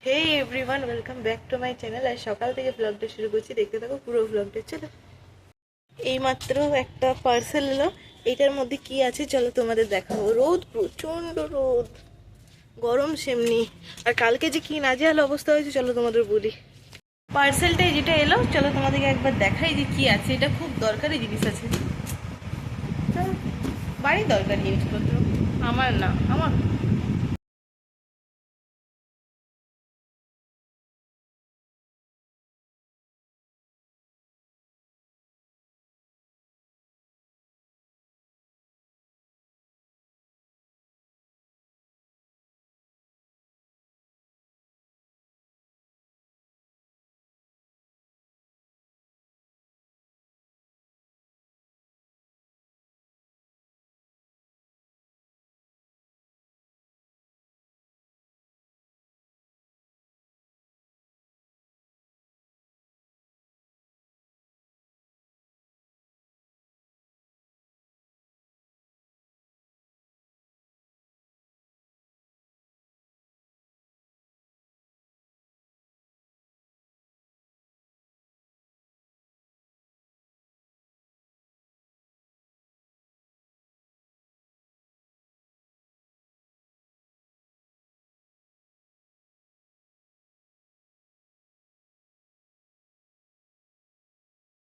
Hey everyone, welcome back to my channel. আর সকাল থেকে ব্লগটা শুরু করছি, দেখতে থাকো পুরো ব্লগটা। চলো, এইমাত্র একটা পার্সেল এলো। এইটার মধ্যে কি আছে চলো তোমাদের দেখাবো। রোদ, প্রচন্ড রোদ, গরম সেমনি। আর কালকে যে কি নাজেহাল অবস্থা হয়েছে চলো তোমাদের বলি। পার্সেলটাই যেটা এলো চলো তোমাদেরকে একবার দেখাই যে কি আছে। এটা খুব দরকারি জিনিস আছে, বাড়ির দরকারি জিনিসপত্র। আমার না, আমার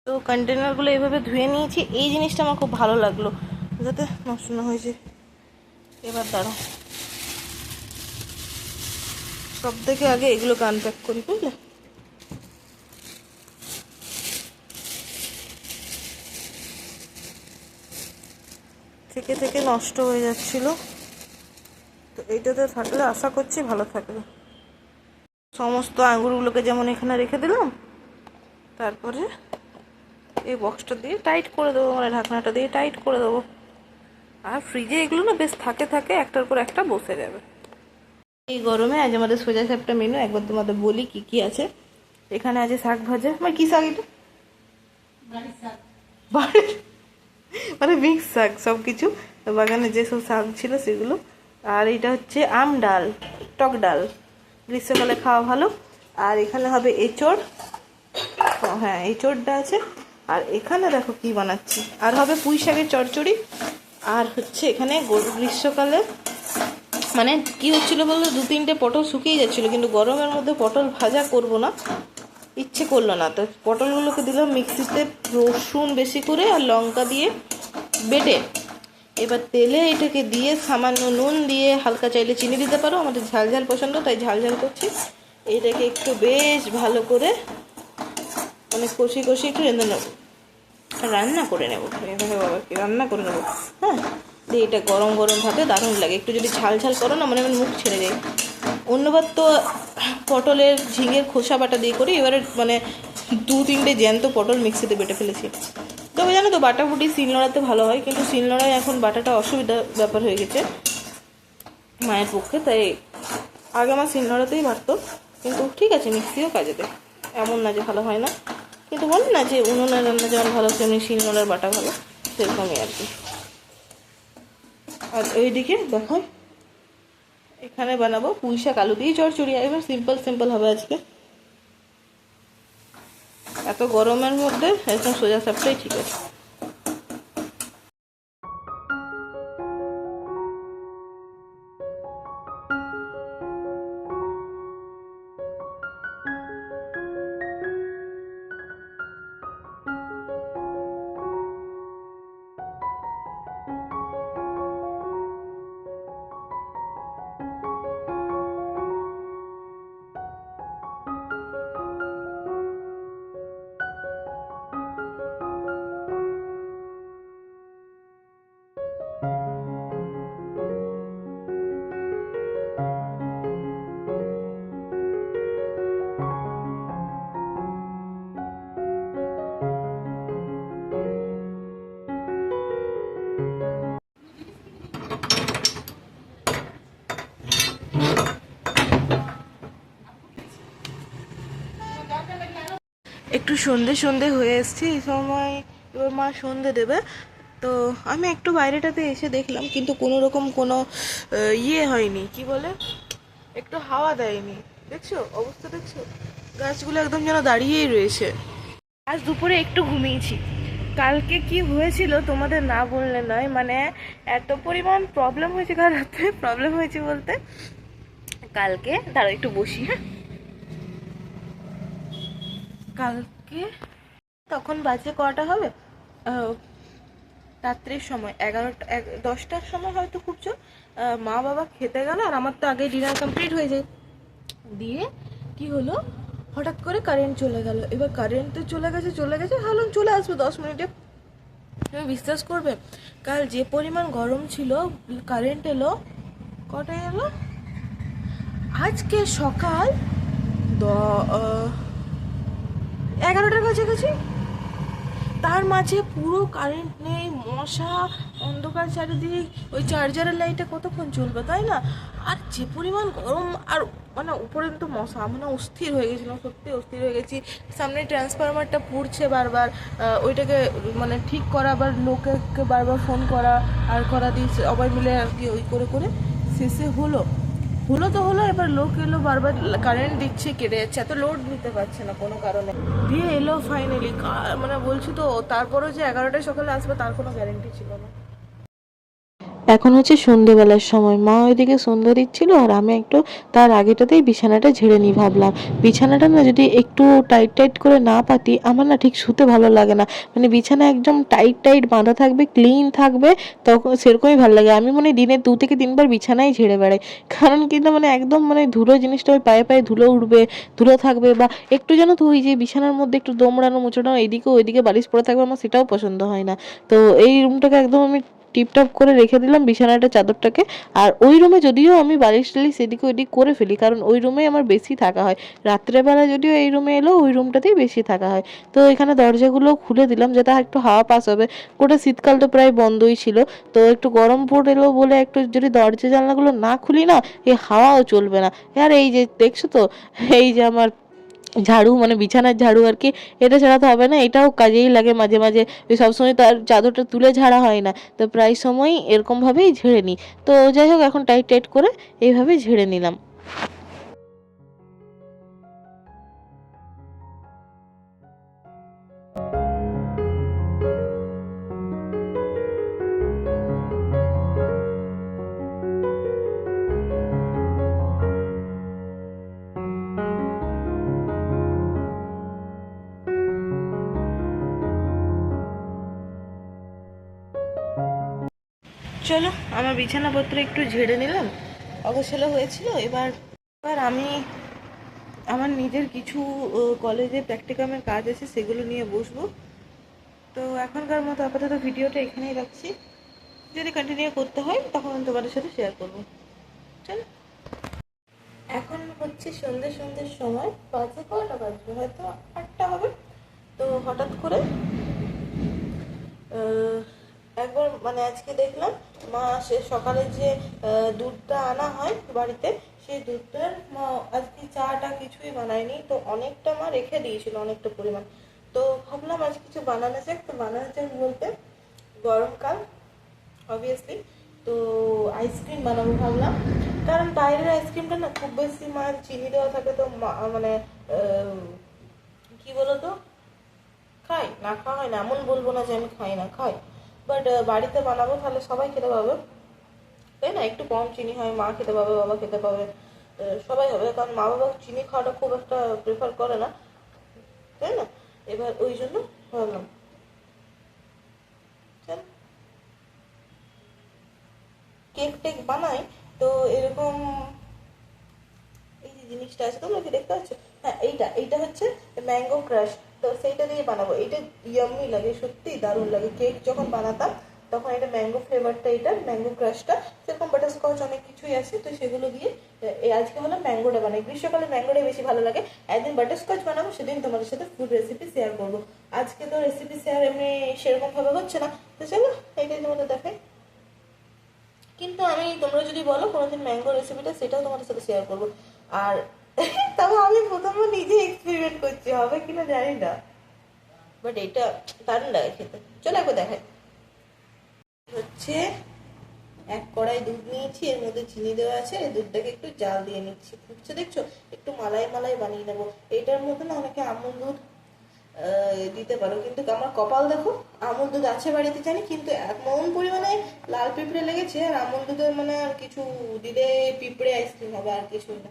তো কন্টেনারগুলো এইভাবে ধুয়ে নিয়েছি। এই জিনিসটা আমার খুব ভালো লাগলো, যাতে নষ্ট না হয়েছে। এবার দাঁড়াও, সব থেকে আগে এগুলোকে আনপ্যাক করি, বুঝলে? থেকে থেকে নষ্ট হয়ে যাচ্ছিল, তো এইটাতে থাকলে আশা করছি ভালো থাকবে। সমস্ত আঙুরগুলোকে যেমন এখানে রেখে দিলাম, তারপরে এই বক্সটা দিয়ে টাইট করে দেবো, মানে ঢাকনাটা দিয়ে টাইট করে দেবো। আর ফ্রিজে এগুলো না বেশ থাকে থাকে, একটার পর একটা বসে যাবে। এই গরমে আজ আমাদের সোজা সাপটা মেনু একবার তোমাদের বলি কি কি আছে। এখানে আছে শাক ভাজা। মানে কি শাক এটা? বাড়ির, মানে মিক্স শাক সব কিছু, বাগানে যেসব শাক ছিল সেগুলো। আর এটা হচ্ছে আম ডাল, টক ডাল, গ্রীষ্মকালে খাওয়া ভালো। আর এখানে হবে এঁচড়, হ্যাঁ এঁচড়টা আছে। আর এখানে দেখো কি বানাচ্ছি, আর হবে পুঁই শাকের চচ্চড়ি। আর হচ্ছে এখানে গ্রীষ্মকালে মানে কি হচ্ছিল বলতো, 2-3টে পটল শুকিয়ে যাচ্ছিলো, কিন্তু গরমের মধ্যে পটল ভাজা করব না, ইচ্ছে করলো না। তো পটলগুলোকে দিলাম মিক্সিতে, রসুন বেশি করে আর লঙ্কা দিয়ে বেটে। এবার তেলে এটাকে দিয়ে সামান্য নুন দিয়ে, হালকা চাইলে চিনি দিতে পারো, আমাদের ঝাল ঝাল পছন্দ তাই ঝাল ঝাল করছি। এইটাকে একটু বেশ ভালো করে মানে কষি কষি একটু রেঁধে নেবো, রান্না করে নেবো। বাবা কি রান্না করে নেবো, হ্যাঁ। দিয়ে এটা গরম গরম ভাতে দারুণ লাগে। একটু যদি ঝাল ঝাল করো না, মানে মুখ ছেড়ে যায়। অন্যবার তো পটলের ঝিঙের খোসা বাটা দিয়ে করি, এবারে মানে 2-3টে জ্যান্ত পটল মিক্সিতে বেটে ফেলেছি। তবে জানো তো, বাটাবুটি শিলনোড়াতে ভালো হয়, কিন্তু শিলনোড়ায় এখন বাটাটা অসুবিধা ব্যাপার হয়ে গেছে মায়ের পক্ষে, তাই আগে আমার শিলনোড়াতেই বাটতো। কিন্তু ঠিক আছে, মিক্সিও কাজে দেয়, এমন না যে ভালো হয় না। কিন্তু বলে না যে উনুনের রান্না যেমন ভালো তেমনি শিলনোড়ার বাটা ভালো, সেরকমই আর কি। আর ওইদিকে দেখো, এখানে বানাবো পুঁই শাক আলু দিয়ে চচ্চড়ি। একদম সিম্পল সিম্পল হবে আজকে, এত গরমের মধ্যে একদম সোজা সাপটাই ঠিক আছে। একটু সন্ধে সন্ধে হয়ে এসছি এই সময়, এবার মা সন্ধে দেবে। তো আমি একটু বাইরেটাতে এসে দেখলাম, কিন্তু কোনো রকম কোনো ইয়ে হয়নি, কি বলে, একটু হাওয়া দেয়নি। দেখছো অবস্থা, দেখছো গাছগুলো একদম যেন দাঁড়িয়েই রয়েছে। আজ দুপুরে একটু ঘুমিয়েছি। কালকে কি হয়েছিল তোমাদের না বললে নয়, মানে এত পরিমাণ প্রবলেম হয়েছে, কাল রাতে প্রবলেম হয়েছে বলতে, কালকে দাঁড়াও একটু বসি, হ্যাঁ। কালকে তখন বাজে কটা হবে, আহ, রাত্রের সময় 11টা 10টার সময় হয়তো খুব জোর। মা বাবা খেতে গেল আর আমার তো আগে ডিনার কমপ্লিট হয়ে যায়। দিয়ে কি হলো, হঠাৎ করে কারেন্ট চলে গেল। এবার কারেন্ট তো চলে গেছে ভাবলাম চলে আসবে 10 মিনিটে। তুমি বিশ্বাস করবে, কাল যে পরিমাণ গরম ছিল, কারেন্ট এলো কটায় এলো, আজকে সকাল 11টার কাছাকাছি। তার মাঝে পুরো কারেন্ট নেই, মশা, অন্ধকার চারিদিকে, ওই চার্জারের লাইটটা কতক্ষণ চলবে তাই না? আর যে পরিমাণ গরম, আর মানে উপরে তো মশা, মানে অস্থির হয়ে গেছিলাম, সত্যি অস্থির হয়ে গেছি। সামনে ট্রান্সফরমারটা পুড়ছে বারবার, ওইটাকে মানে ঠিক করা, আবার লোককে বারবার ফোন করা আর করা দিয়ে সবাই মিলে আর কি ওই করে করে শেষে হলো। এবার লোক এলো, বারবার কারেন্ট দিচ্ছে, কেটে যাচ্ছে, এত লোড নিতে পারছে না কোনো কারণে। দিয়ে এলো ফাইনালি, মানে বলছি তো, তারপরেও যে 11টায় সকালে আসবে তার কোনো গ্যারেন্টি ছিল না। এখন হচ্ছে সন্ধেবেলার সময়, মা ওইদিকে সন্ধ্যে দিচ্ছিল আর আমি একটু তার আগেটাতেই বিছানাটা ঝেড়ে নিই। ভাবলাম বিছানাটা না যদি একটু টাইট টাইট করে না পাতি, আমার না ঠিক শুতে ভালো লাগে না। মানে বিছানা একদম টাইট টাইট বাঁধা থাকবে, ক্লিন থাকবে, তখন সেরকমই ভালো লাগে। আমি মনে হয় দিনে 2 থেকে 3 বার বিছানায় ঝেড়ে বেড়াই, কারণ কিন্তু মানে একদম মানে ধুলো জিনিসটা, ওই পায়ে পায়ে ধুলো উঠবে, ধুলো থাকবে, বা একটু যেন তো ওই যে বিছানার মধ্যে একটু দোমড়ানো মুচড়ানো এদিকে ওইদিকে বালিশ পড়ে থাকবে, আমার সেটাও পছন্দ হয় না। তো এই রুমটাকে একদম আমি টিপটপ করে রেখে দিলাম বিছানাটা, চাদরটাকে। আর ওই রুমে যদিও আমি বালিশ টালিশ এদিক ওইদিক করে ফেলি, কারণ ওই রুমেই আমার বেশি থাকা হয়। রাত্রেবেলা যদিও এই রুমে এলো, ওই রুমটাতেই বেশি থাকা হয়। তো এখানে দরজাগুলো খুলে দিলাম যাতে একটু হাওয়া পাস হবে। গোটা শীতকাল তো প্রায় বন্ধই ছিল, তো একটু গরম পড়লো বলে একটু যদি দরজা জানলাগুলো না খুলি না, এই হাওয়াও চলবে না। আর এই যে দেখছো তো, এই যে আমার ঝাড়ু, মানে বিছানার ঝাড়ু আর কি, এটা ছাড়া তো হবে না, এটাও কাজেই লাগে মাঝে মাঝে। ওই সবসময় তো আর চাদরটা তুলে ঝাড়া হয় না, তো প্রায় সময়ই এরকমভাবেই ঝেড়ে নিই। তো যাই হোক, এখন টাইট টাইট করে এইভাবে ঝেড়ে নিলাম। চলো, আমার বিছানাপত্র একটু ঝেড়ে নিলাম, অগোছালো হয়েছিল। এবার এবার আমি আমার নিজের কিছু কলেজে প্র্যাকটিকামের কাজ আছে, সেগুলো নিয়ে বসবো। তো এখনকার মতো আপাতত ভিডিওটা এখানেই রাখছি, যদি কন্টিনিউ করতে হয় তখন তোমাদের সাথে শেয়ার করবো। চলো, এখন হচ্ছে সন্ধ্যের সময়, বাজে কটা বাজবে, হয়তো 8টা হবে। তো হঠাৎ করে আহ, একবার মানে আজকে দেখলাম মা সে সকালে যে দুধটা আনা হয় বাড়িতে, সেই দুধটার মা আজকে চাটা কিছুই বানায়নি, তো অনেকটা মা রেখে দিয়েছিল, অনেকটা পরিমাণ। তো ভাবলাম আজ কিছু বানানো যাক। তো বানানো যাক বলতে, গরমকাল অবভিয়াসলি, তো আইসক্রিম বানাবো ভাবলাম। কারণ বাইরের আইসক্রিমটা না খুব বেশি মার চিনি দেওয়া থাকে, তো মানে কি বলতো, খাই না, খাওয়া হয় না এমন বলবো না যে আমি খাই না, খাই। বাট বাড়িতে বানাবো তাহলে সবাই খেতে পাবে, তাই না? একটু কম চিনি হয়, মা খেতে পাবে, বাবা খেতে পাবে, সবাই হবে। কারণ মা বাবা চিনি খাওয়াটা খুব একটা প্রেফার করে না, তাই না? এবার ওই জন্য ভাবলাম চল কেক টেক বানাই। তো এরকম এই যে জিনিসটা আছে, তোমরা কি দেখতে পাচ্ছ? হ্যাঁ, এইটা এইটা হচ্ছে ম্যাঙ্গো ক্রাশ। তো সেইটা দিয়ে বানাবো। এইটা ইয়াম্মি লাগে, সত্যি দারুণ লাগে। কেক যখন বানাতাম তখন এটা ম্যাঙ্গো ফ্লেভারটা, এটা ম্যাঙ্গো ক্রাশটা, সেরকম বাটারস্কচ অনেক কিছুই আছে, তো সেগুলো দিয়ে আজকে হলো ম্যাঙ্গোটা বানাই। গ্রীষ্মকালে ম্যাঙ্গোটা বেশি ভালো লাগে। একদিন বাটারস্কচ বানাবো, সেদিন তোমাদের সাথে ফুড রেসিপি শেয়ার করবো। আজকে তো রেসিপি শেয়ার এমনি সেরকম ভাবে হচ্ছে না, তো চলো এইটাই তোমাদের দেখাই। কিন্তু আমি, তোমরা যদি বলো কোনোদিন ম্যাঙ্গো রেসিপিটা, সেটাও তোমাদের সাথে শেয়ার করবো। আর তবে আমি প্রথমে নিজে এক্সপেরিমেন্ট করছি, হবে কিনা জানি না, বাট এটা দারুণ লাগে খেতে। চলো একবার দেখাই। হচ্ছে এক কড়াই দুধ নিয়েছি, এর মধ্যে চিনি দেওয়া আছে, এই দুধটাকে একটু জাল দিয়ে নিচ্ছি। ফুটছে দেখছো, একটু মালাই মালাই বানিয়ে নেবো। এটার মধ্যে না অনেকে আমুল দুধ দিতে পারো, কিন্তু আমার কপাল দেখো, আমুল দুধ আছে বাড়িতে জানি, কিন্তু এমন পরিমাণে লাল পিঁপড়ে লেগেছে, আর আমুল দুধের মানে আর কিছু দিলে পিঁপড়ে আইসক্রিম হবে, আর কিছু না।